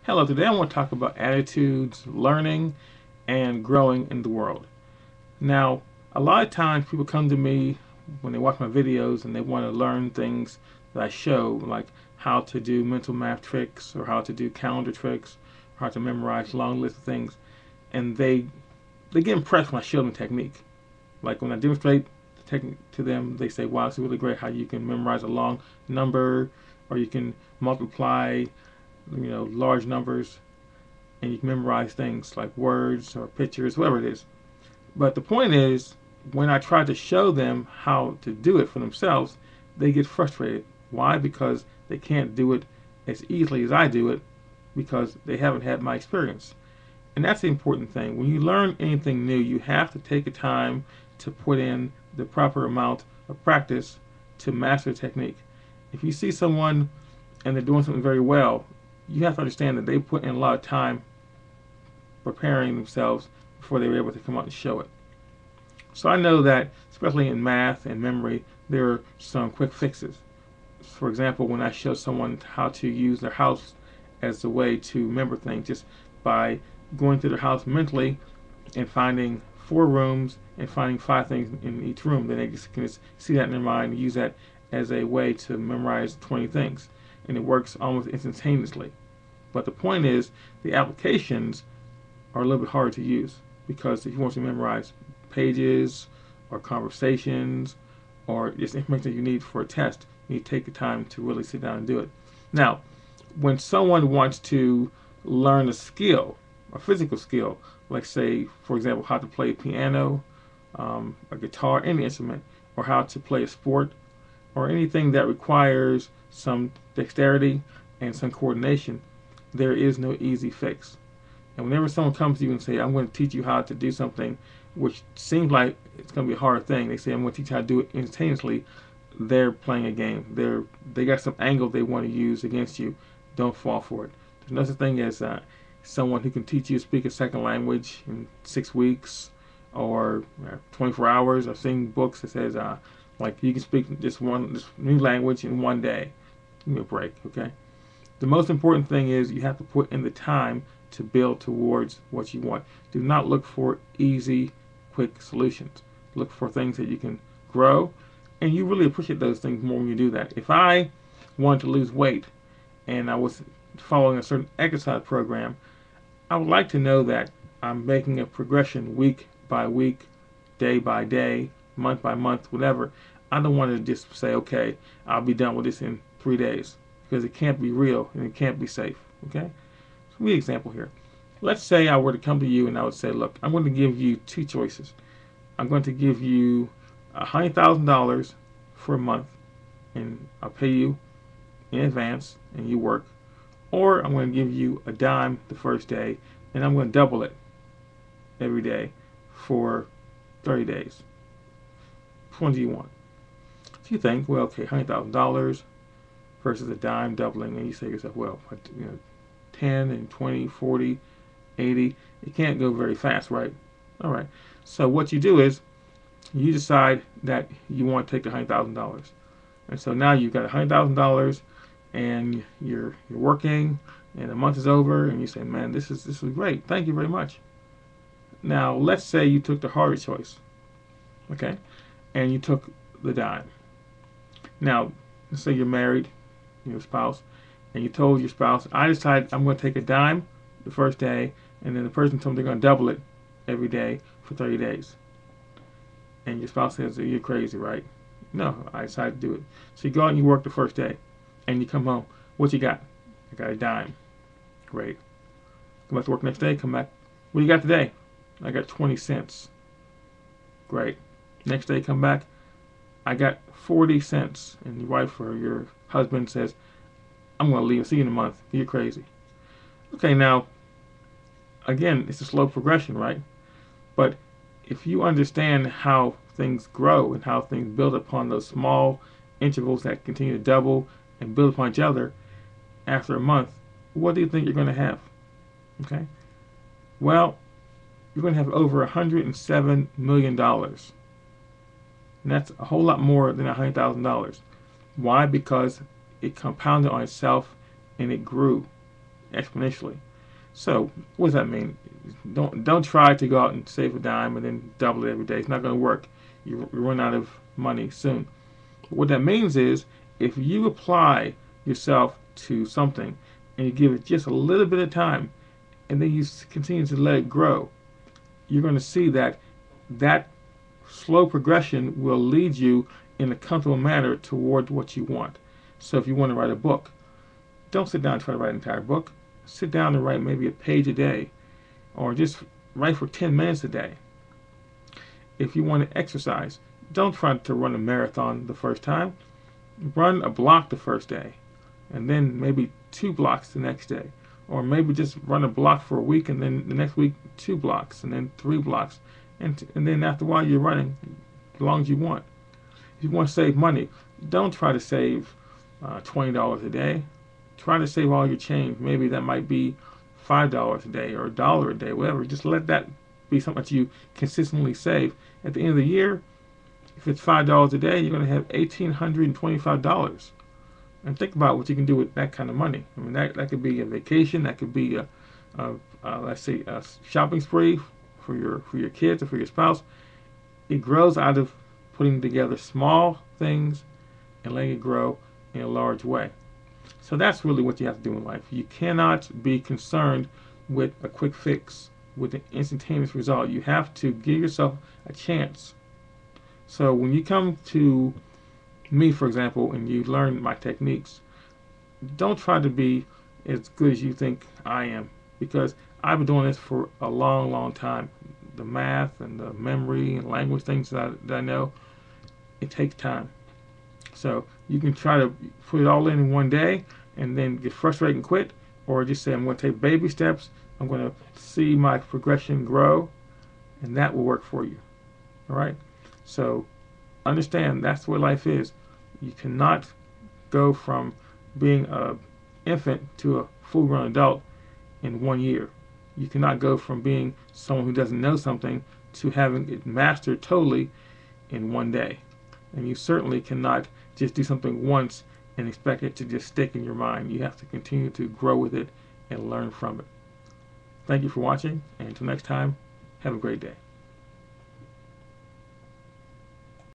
Hello, today I want to talk about attitudes, learning, and growing in the world. Now, a lot of times people come to me when they watch my videos and they want to learn things that I show, like how to do mental math tricks or how to do calendar tricks or how to memorize long lists of things. And they get impressed when I show them technique. Like when I demonstrate the technique to them, they say, wow, it's really great how you can memorize a long number or you can multiply, large numbers and you can memorize things like words or pictures, whatever it is. But the point is, when I try to show them how to do it for themselves, they get frustrated. Why? Because they can't do it as easily as I do it because they haven't had my experience. And that's the important thing. When you learn anything new, you have to take the time to put in the proper amount of practice to master the technique. If you see someone and they're doing something very well, you have to understand that they put in a lot of time preparing themselves before they were able to come out and show it. So I know that, especially in math and memory, there are some quick fixes. For example, when I show someone how to use their house as a way to remember things, just by going through their house mentally and finding 4 rooms and finding 5 things in each room, then they can just see that in their mind and use that as a way to memorize 20 things. And it works almost instantaneously. But the point is, the applications are a little bit harder to use because if you want to memorize pages or conversations or just information that you need for a test, you need to take the time to really sit down and do it. Now, when someone wants to learn a skill, a physical skill, like say, for example, how to play a piano, a guitar, any instrument, or how to play a sport, or anything that requires some dexterity and some coordination, there is no easy fix. And whenever someone comes to you and say, I'm going to teach you how to do something, which seems like it's going to be a hard thing, they say, I'm going to teach you how to do it instantaneously, they're playing a game. They got some angle they want to use against you. Don't fall for it. There's no such thing as someone who can teach you to speak a second language in 6 weeks or 24 hours. I've seen books that says like you can speak this new language in 1 day. Give me a break, okay? The most important thing is you have to put in the time to build towards what you want. Do not look for easy, quick solutions. Look for things that you can grow, and you really appreciate those things more when you do that. If I wanted to lose weight and I was following a certain exercise program, I would like to know that I'm making a progression week by week, day by day, month by month, whatever. I don't want to just say, okay, I'll be done with this in 3 days because it can't be real and it can't be safe. Okay? So we example here. Let's say I were to come to you and I would say, look, I'm going to give you 2 choices. I'm going to give you $100,000 for a month and I'll pay you in advance and you work. Or I'm going to give you a dime the first day and I'm going to double it every day for 30 days. Which one do you want? So you think, well, okay, $100,000 versus a dime doubling, and you say to yourself, well, 10 and 20, 40, 80, it can't go very fast, right? All right. So what you do is you decide that you want to take the $100,000. And so now you've got $100,000 and you're working and the month is over and you say, man, this is great. Thank you very much. Now let's say you took the harder choice. Okay? And you took the dime. Now, let's say you're married, your spouse, and you told your spouse, I decided I'm going to take a dime the first day, and then the person told me they're going to double it every day for 30 days. And your spouse says, you're crazy, right? No, I decided to do it. So you go out and you work the first day, and you come home. What you got? I got a dime. Great. Come back to work next day, come back. What do you got today? I got 20 cents. Great. Next day, come back. I got 40 cents. And your wife or your husband says, I'm going to leave. See you in a month. You're crazy. Okay, now, again, it's a slow progression, right? But if you understand how things grow and how things build upon those small intervals that continue to double and build upon each other, after a month, what do you think you're going to have? Okay? Well, you're going to have over $107 million. And that's a whole lot more than $100,000. Why? Because it compounded on itself and it grew. exponentially. So what does that mean? Don't try to go out and save a dime and then double it every day. It's not going to work. You run out of money soon. What that means is if you apply yourself to something and you give it just a little bit of time and then you continue to let it grow, you're going to see that that slow progression will lead you in a comfortable manner toward what you want. So if you want to write a book, don't sit down and try to write an entire book. Sit down and write maybe a page a day, or just write for 10 minutes a day. If you want to exercise, don't try to run a marathon the first time. Run a block the first day, and then maybe 2 blocks the next day. Or maybe just run a block for a week, and then the next week 2 blocks, and then 3 blocks. And then after a while you're running as long as you want. If you want to save money, don't try to save $20 a day. Try to save all your change. Maybe that might be $5 a day or $1 a day, whatever. Just let that be something that you consistently save. At the end of the year, if it's $5 a day, you're going to have $1,825. And think about what you can do with that kind of money. I mean, that could be a vacation. That could be let's say a shopping spree for your kids or for your spouse. It grows out of putting together small things and letting it grow in a large way. So that's really what you have to do in life. You cannot be concerned with a quick fix, with an instantaneous result. You have to give yourself a chance. So when you come to me, for example, and you learn my techniques, don't try to be as good as you think I am, because I've been doing this for a long, long time. The math and the memory and language things that I know, it takes time. So you can try to put it all in one day and then get frustrated and quit, or just say, I'm going to take baby steps. I'm going to see my progression grow, and that will work for you. All right? So understand that's what life is. You cannot go from being an infant to a full-grown adult in 1 year. You cannot go from being someone who doesn't know something to having it mastered totally in 1 day. And you certainly cannot just do something once and expect it to just stick in your mind. You have to continue to grow with it and learn from it. Thank you for watching, and until next time, have a great day.